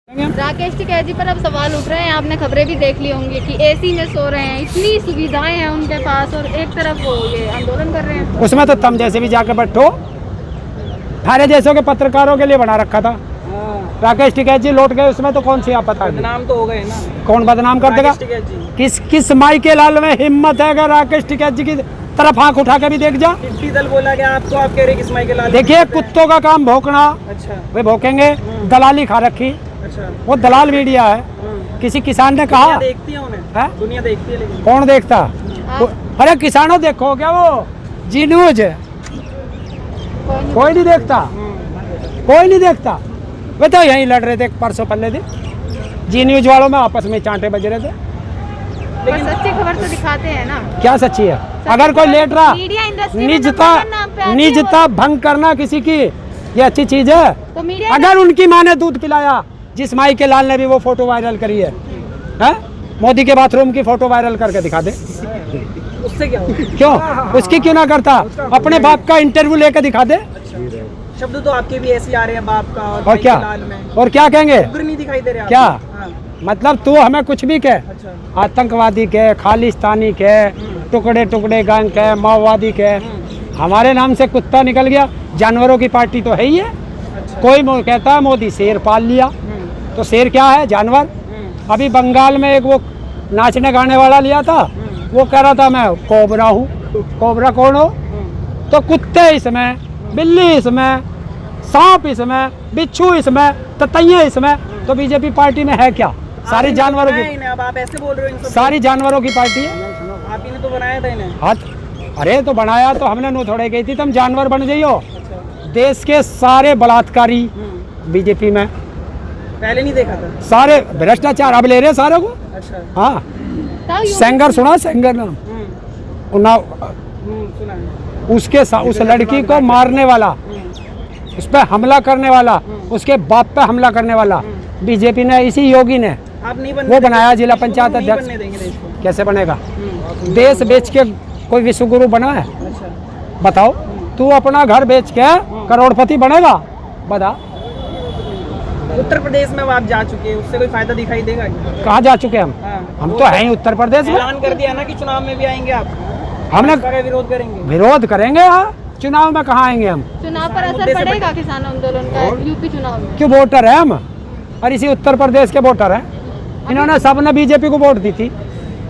राकेश टिकैत जी पर अब सवाल उठ रहे हैं, आपने खबरें भी देख ली होंगी कि एसी में सो रहे हैं, इतनी सुविधाएं हैं उनके पास और एक तरफ वो ये आंदोलन कर रहे हैं। उसमें तो तुम जैसे भी जाकर बैठो, थारे जैसों के पत्रकारों के लिए बना रखा था। राकेश टिकैत जी लौट गए, उसमें तो कौन सी आप बता, बदनाम तो हो गए ना। कौन बदनाम कर देगा? किस माई के लाल में हिम्मत है अगर राकेश टिकैत जी की तरफ आंख उठा के भी देख जा। टिड्डी दल बोला गया आपको, आप कह रहे किस माई के लाल? देखिए कुत्तों का काम भौंकना, अच्छा वे भौंकेंगे। दलाली खा रखी, अच्छा वो दलाल मीडिया है। किसी किसान ने कहा, दुनिया देखती है उन्हें, है? दुनिया देखती है लेकिन कौन देखता? अरे किसानों देखो क्या वो जी न्यूज कोई नहीं देखता, कोई नहीं देखता। वे तो यहीं लड़ रहे थे परसों पहले दिन, जी न्यूज वालों में आपस में चांटे बज रहे थे। पर सच्ची खबर तो दिखाते हैं ना। क्या सच्ची है? अगर कोई लेट रहा, मीडिया इंडस्ट्री में नंबर वन नाम पे आती है निजता भंग करना किसी की, ये अच्छी चीज है। तो मीडिया अगर उनकी माँ ने दूध पिलाया, जिस माई के लाल ने भी वो फोटो वायरल करी है, मोदी के बाथरूम की फोटो वायरल करके दिखा दे, उससे क्या होगा? क्यों उसकी क्यों ना करता? अपने बाप का इंटरव्यू लेकर दिखा दे। शब्द तो आपके भी ऐसे आ रहे हैं बाप का और और भाई क्या, के लाल में। और क्या कहेंगे? उग्र नहीं दिखाई दे रहे आप। क्या हाँ। मतलब तू हमें कुछ भी कह, अच्छा आतंकवादी के, खालिस्तानी के, टुकड़े टुकड़े गैंग के, माओवादी के, हमारे नाम से कुत्ता निकल गया। जानवरों की पार्टी तो है ही है। अच्छा कोई कहता है मोदी शेर पाल लिया, तो शेर क्या है? जानवर। अभी बंगाल में एक वो नाचने गाने वाला लिया था, वो कह रहा था मैं कोबरा हूँ। कोबरा कौन हो? तो कुत्ते इसमें, बिल्ली इसमें, सांप इसमें, बिच्छू इसमें, ततैया इसमें, तो बीजेपी पार्टी में है क्या? सारी जानवरों की, अब आप ऐसे बोल रहे हो इन सब सारी जानवरों की पार्टी है। आप ही ने तो बनाया था इन्हें। हाथ अरे तो बनाया तो हमने नो थोड़े गई थी, तुम जानवर बन जाइयो। अच्छा देश के सारे बलात्कारी बीजेपी में, पहले नहीं देखा था। सारे भ्रष्टाचार अब ले रहे सारे को। अच्छा हाँ, तो सेंगर सुना? सेंगर नाम सुना है। उस लड़की को मारने वाला, उस पर हमला करने वाला, उसके बाप पे हमला करने वाला बीजेपी ने, इसी योगी ने आप नहीं वो बनाया जिला पंचायत नहीं अध्यक्ष। बनने देंगे देश को। कैसे बनेगा? देश बेच के कोई विश्वगुरु बना है? अच्छा बताओ। तू अपना घर बेच के करोड़पति बनेगा? बता। उत्तर प्रदेश में अब आप जा चुके हैं, उससे कोई फायदा दिखाई देगा क्या? कहाँ जा चुके हम? हाँ, हम वो तो हैं ही उत्तर प्रदेश में। ऐलान कर दिया ना कि चुनाव में भी आएंगे आप। हमने भाजपा का विरोध करेंगे। विरोध करेंगे। हाँ, चुनाव में कहाँ आएंगे हम? चुनाव पर असर पड़ेगा किसान आंदोलन का यूपी चुनाव में? क्यों? वोटर है हम, और इसी उत्तर प्रदेश के वोटर हैं। इन्होंने सबने बीजेपी को वोट दी थी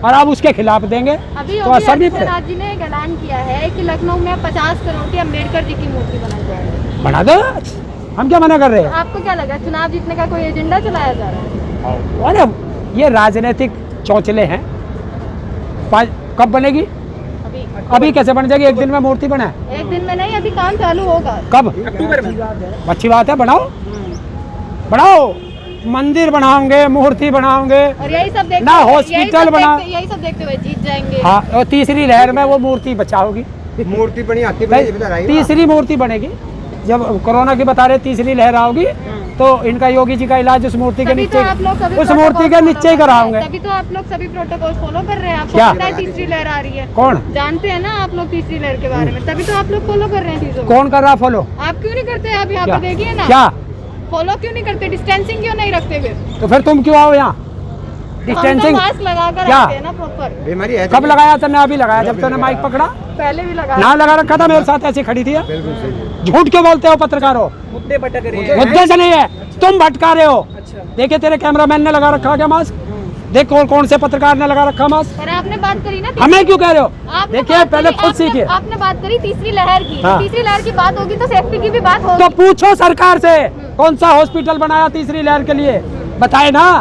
और अब उसके खिलाफ देंगे अभी तो असर नहीं आदित्यनाथ जी ने एक ऐलान किया है कि लखनऊ में 50 करोड़ की अम्बेडकर जी की मूर्ति बनाई जाएगी। बना दो, हम क्या मना कर रहे हैं? आपको क्या लगा, चुनाव जीतने का कोई एजेंडा चलाया जा रहा है? अरे ये राजनीतिक चौंचले हैं। कब बनेगी? अभी कैसे बन जाएगी? एक दिन में मूर्ति बना है? एक दिन में नहीं, अभी काम चालू होगा। कब? अक्टूबर में। अच्छी बात है, बनाओ बनाओ, मंदिर बनाओगे, मूर्ति बनाओगे, और यही सब देखते ना हॉस्पिटल बना, यही सब देखते हुए जीत जाएंगे। हाँ, और तीसरी लहर में वो मूर्ति बचाओगी। मूर्ति बनी आती तीसरी मूर्ति बनेगी जब कोरोना की बता रहे तीसरी लहर आओगी, तो इनका योगी जी का इलाज उस मूर्ति के नीचे, उस मूर्ति के नीचे ही कराओगे। तभी तो आप लोग सभी प्रोटोकॉल फॉलो कर रहे हैं। आपको क्या? पता है तीसरी लहर आ रही है? कौन? जानते हैं ना आप लोग तीसरी लहर के बारे में, तभी तो आप लोग फॉलो कर रहे हैं चीजों को। कौन कर रहा फॉलो? आप क्यों नहीं करते? आप यहाँ पे देखिए ना, क्या फॉलो क्यों नहीं करते? डिस्टेंसिंग क्यों नहीं रखते? तो फिर तुम क्यों आओ यहाँ? डिस्टेंसिंग मास्क लगा कर क्या? आते हैं ना प्रॉपर। बीमारी है। कब लगाया था? मैं अभी लगाया जब तूने माइक पकड़ा। पहले भी लगा ना लगा रखा था, मेरे साथ ऐसी खड़ी थी। झूठ क्यों बोलते हो पत्रकारों? मुद्दे भटक रहे हैं। मुद्दे से नहीं है, तुम भटका रहे हो। अच्छा देखिए तेरे कैमरामैन ने लगा रखा क्या मास्क? देख कौन से पत्रकार ने लगा रखा मास्क? पर आपने बात करी ना, हमें क्यों कह रहे हो? आपने देखिए बात पहले करी, खुद सीखिए। आपने बात करी तीसरी लहर की। हाँ। तीसरी लहर की बात होगी तो सेफ्टी की भी बात होगी। तो पूछो सरकार से, कौन सा हॉस्पिटल बनाया तीसरी लहर के लिए? बताए ना,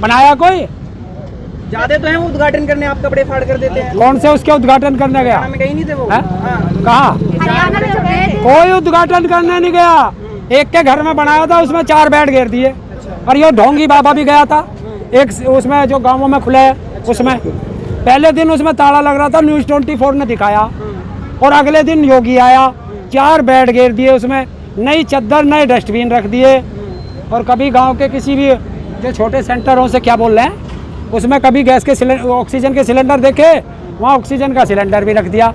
बनाया कोई? ज्यादा तो है वो उद्घाटन करने, आप कपड़े फाड़ कर देते हैं। कौन से उसके उद्घाटन करने गया? में कहीं नहीं थे वो। हैं? हाँ। कहाँ? हरियाणा में गए थे। कोई उद्घाटन करने नहीं गया। एक के घर में बनाया था, उसमें 4 बेड घेर दिए। और ये ढोंगी बाबा भी गया था एक, उसमें जो गांवों में खुला है उसमें। पहले दिन उसमें ताला लग रहा था, न्यूज़ 24 ने दिखाया। और अगले दिन योगी आया, 4 बेड घेर दिए उसमें, नई चद्दर, नए डस्टबिन रख दिए। और कभी गांव के किसी भी जो छोटे सेंटरों से क्या बोल रहे हैं, उसमें कभी गैस के सिलेंडर, ऑक्सीजन के सिलेंडर देखे, वहाँ ऑक्सीजन का सिलेंडर भी रख दिया।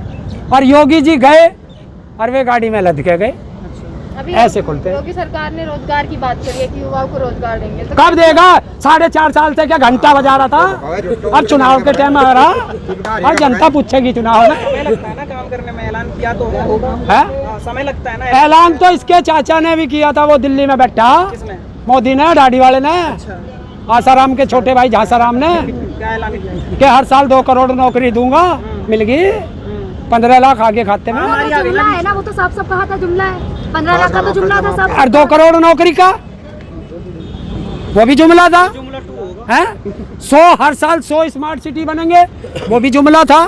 और योगी जी गए और वे गाड़ी में लद के गए। अभी ऐसे खुलते हैं। योगी सरकार ने रोजगार की बात करी है कि युवाओं को रोजगार देंगे, तो कब देगा? 4.5 साल से क्या घंटा बजा रहा था? अब चुनाव के टाइम आ रहा और जनता पूछेगी चुनाव में। समय लगता है ना काम करने में, ऐलान किया तो होगा। है समय लगता है ना। ऐलान तो इसके चाचा ने भी किया था, वो दिल्ली में बैठा, किसने? मोदी ने, दाढ़ी वाले ने, अच्छा, आसाराम के छोटे भाई झांसाराम ने, क्या ऐलान किया? कि हर साल 2 करोड़ नौकरी दूंगा, मिल गई 15 लाख आगे खाते में। हमारी आ गई जुमला ना। है ना, वो तो साफ साफ कहा था, जुमला है। 15 लाख का तो जुमला था सब। और 2 करोड़ नौकरी का वो भी जुमला था। जुमला 2 होगा। है 100 हर साल 100 स्मार्ट सिटी बनेंगे, वो भी जुमला था।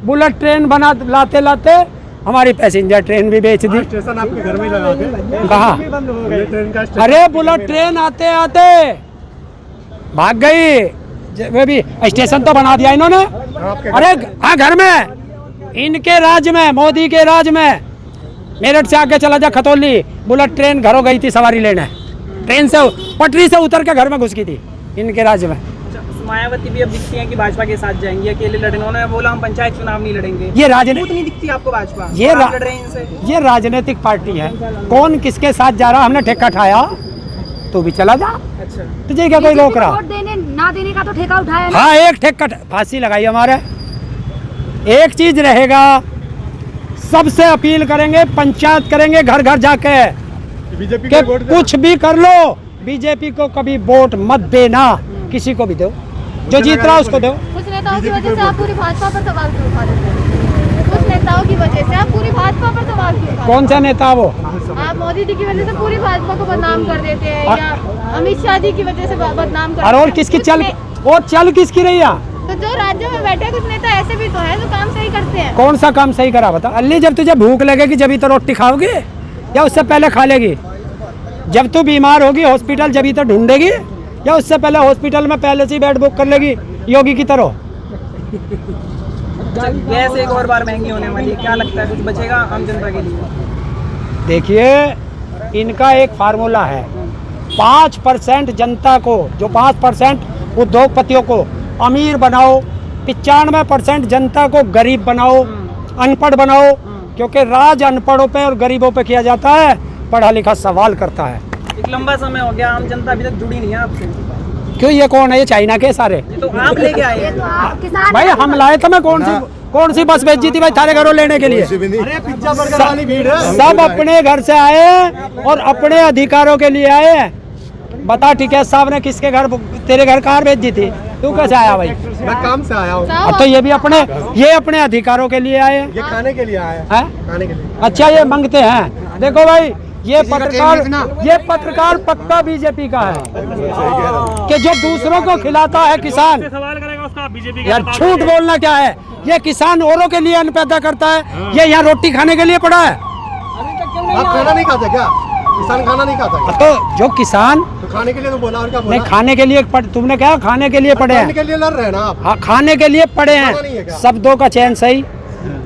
बुलेट ट्रेन बना लाते लाते हमारी पैसेंजर ट्रेन भी बेच दी। स्टेशन आपके घर में लगा थे, कहा? ट्रेन का स्टेशन। अरे बुलेट ट्रेन आते आते भाग गई, वो भी स्टेशन तो बना दिया इन्होंने। अरे हाँ, घर में, इनके राज में, मोदी के राज में। मेरठ से आगे चला जा खतौली, बुलेट ट्रेन घरों गई थी सवारी लेने, ट्रेन से पटरी से उतर के घर में घुस गई थी इनके राज्य में। अच्छा, मायावती भी अब दिखती है कि भाजपा के साथ जाएंगी, अकेले लड़ेंगे। उन्होंने बोला हम पंचायत चुनाव नहीं लड़ेंगे। ये राजनीति, नहीं दिखती आपको भाजपा? ये आप लड़ रहे हैं इनसे। ये राजनीतिक पार्टी है, कौन किसके साथ जा रहा, हमने ठेका उठाया, तू भी चला जा, अच्छा, तुझे क्या कोई रोक रहा? वोट देने ना देने का तो ठेका उठाया ना। हाँ, एक ठेका फांसी लगाई हमारे। एक चीज रहेगा, सबसे अपील करेंगे, पंचायत करेंगे घर घर जाके बीजेपी कि को वोट कुछ भी कर लो, बीजेपी को कभी वोट मत देना, किसी को भी दो, जो जीत रहा उसको दो। कुछ नेताओं की वजह से आप पूरी भाजपा पर सवाल क्यों उठा रहे हैं? कुछ नेताओं की वजह से आप पूरी भाजपा पर सवाल क्यों उठा रहे कौन सा नेता वो? हैं? आप मोदी जी की वजह से पूरी भाजपा को बदनाम कर देते हैं, या अमित शाह जी की वजह से बदनाम कर देते और हैं। किसकी कुछ चल, ने- और चल किसकी रही है? तो जो राज्यों में बैठे कुछ नेता ऐसे भी तो है जो काम सही करते हैं। कौन सा काम सही करा बता? अल्ली, जब तुझे भूख लगेगी जब ही तो रोटी खाओगी, या उससे पहले खा लेगी? जब तू बीमार होगी हॉस्पिटल जब ही तो ढूंढेगी, या उससे पहले हॉस्पिटल में पहले से ही बेड बुक कर लेगी योगी की तरह? गैस एक और बार महंगी होने वाली है, क्या लगता है कुछ बचेगा आम जनता के लिए? देखिए, इनका एक फार्मूला है, 5% जनता को, जो 5% उद्योगपतियों को अमीर बनाओ, 95% जनता को गरीब बनाओ, अनपढ़ बनाओ, क्योंकि राज अनपढ़ों पे और गरीबों पे किया जाता है, पढ़ा लिखा सवाल करता है। एक लंबा समय हो गया, आम जनता अभी तक जुड़ी नहीं है आपसे। क्यों? ये कौन है? ये चाइना के सारे? ये तो आप लेके आए ये हैं। तो आप किसान भाई हम लाए तो मैं कौन सी बस भेजी थी भाई थारे घरों लेने के लिए? अरे पिज्जा बर्गर वाली भीड़ है। सब अपने घर से आए हैं और अपने अधिकारों के लिए आए हैं। बता टिकैत साहब ने किसके घर, तेरे घर कार भेजी थी, तू कैसे आया भाई? मैं काम से आया हूँ, साहब, तो ये अपने अधिकारों के लिए आए हैं। ये खाने के लिए आया है, हैं? खाने के लिए। अच्छा, ये मांगते हैं। देखो भाई, ये पत्रकार पक्का बीजेपी का है, कि जो दूसरों को खिलाता है किसान। सवाल करेगा उसका बीजेपी यार झूठ बोलना क्या है? ये किसान औरों के लिए अन्न पैदा करता है, ये यहाँ रोटी खाने के लिए पड़ा है। आप खाना नहीं खाते क्या? किसान खाना नहीं खाता क्या? तो जो किसान, तो खाने के लिए तो बोला, और क्या नहीं बोला? खाने के लिए तुमने कहा खाने के लिए पड़े खाने हैं। के लिए लड़ रहे हैं ना आप? हाँ, खाने के लिए पड़े खाना नहीं है हैं, क्या? शब्दों का चयन सही।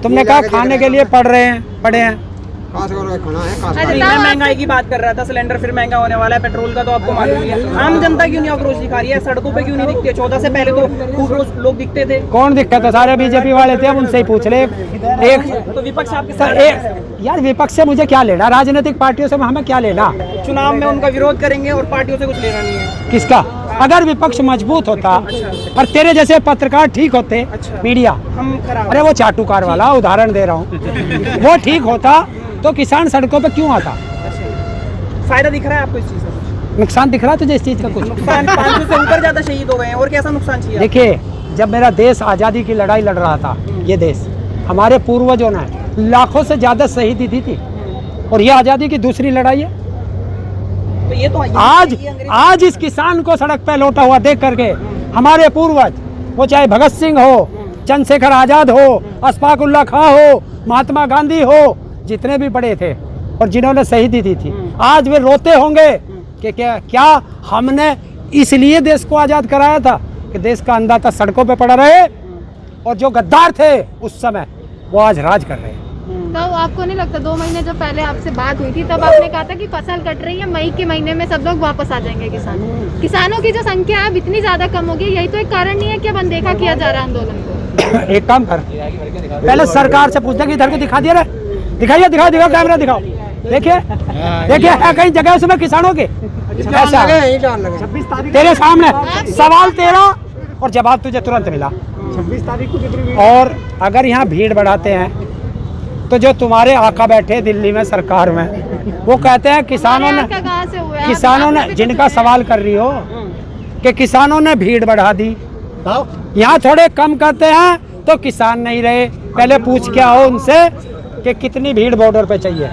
तुमने कहा खाने के लिए पड़ रहे हैं, पड़े हैं। अरे मैं महंगाई की बात कर रहा था, सिलेंडर फिर महंगा होने वाला है, पेट्रोल का तो आपको मालूम ही है। आम जनता क्यों नहीं आक्रोश दिखा रही है? सड़कों पे क्यों नहीं दिखते? 14 से पहले तो खूब रोज लोग दिखते थे। कौन दिक्कत है? सारे बीजेपी वाले थे, अब उनसे ही पूछ ले। एक तो विपक्ष आपके सर, साथ एक यार, विपक्ष से मुझे क्या लेना? राजनीतिक पार्टियों से हमें क्या लेना? चुनाव में उनका विरोध करेंगे और पार्टियों से कुछ लेना नहीं है। किसका? अगर विपक्ष मजबूत होता और तेरे जैसे पत्रकार ठीक होते, अच्छा। मीडिया, हम खराब। अरे वो चाटुकार वाला उदाहरण दे रहा हूँ, वो ठीक होता तो किसान सड़कों पे क्यों आता? फायदा दिख रहा है आपको इस चीज का? नुकसान दिख रहा है तुझे इस चीज का कुछ? नुकसान 500 से ऊपर ज्यादा शहीद हो गए हैं, और कैसा नुकसान चाहिए? देखिए, जब मेरा देश आज़ादी की लड़ाई लड़ रहा था, ये देश, हमारे पूर्वजों ने लाखों से ज्यादा शहीदी दी थी, और ये आज़ादी की दूसरी लड़ाई है। तो ये तो आज इस किसान को सड़क पे लौटा हुआ देख करके हमारे पूर्वज, वो चाहे भगत सिंह हो, चंद्रशेखर आजाद हो, अशफाक उल्लाह खां हो, महात्मा गांधी हो, जितने भी बड़े थे और जिन्होंने शहीदी दी थी, आज वे रोते होंगे कि क्या हमने इसलिए देश को आज़ाद कराया था कि देश का अंदाता सड़कों पे पड़ा रहे, और जो गद्दार थे उस समय वो आज राज कर रहे हैं। तो आपको नहीं लगता 2 महीने जब पहले आपसे बात हुई थी तब आपने कहा था कि फसल कट रही है, मई के महीने में सब लोग वापस आ जाएंगे किसानों की जो संख्या है अब इतनी ज्यादा कम हो गई, यही तो एक कारण नहीं है कि अब अनदेखा किया जा रहा है आंदोलन को? एक काम कर, पहले सरकार से पूछना कि इधर को दिखा दिया रे, दिखाइए, दिखाओ कैमरा दिखाओ, देखिए देखिए है कई जगह उसमें किसानों के ऐसा तेरे सामने सवाल तेरा और जवाब तुझे तुरंत मिला। 26 तारीख को कितनी और अगर यहाँ भीड़ बढ़ाते हैं तो जो तुम्हारे आका बैठे दिल्ली में सरकार में वो कहते हैं किसानों ने आपका कहाँ से हुआ है? किसानों ने आपका भी तो जिनका कुछ है। सवाल कर रही हो कि किसानों ने भीड़ बढ़ा दी, बताओ। यहाँ थोड़े कम करते हैं तो किसान नहीं रहे। पहले पूछ के आओ उनसे कि कितनी भीड़ बॉर्डर पे चाहिए।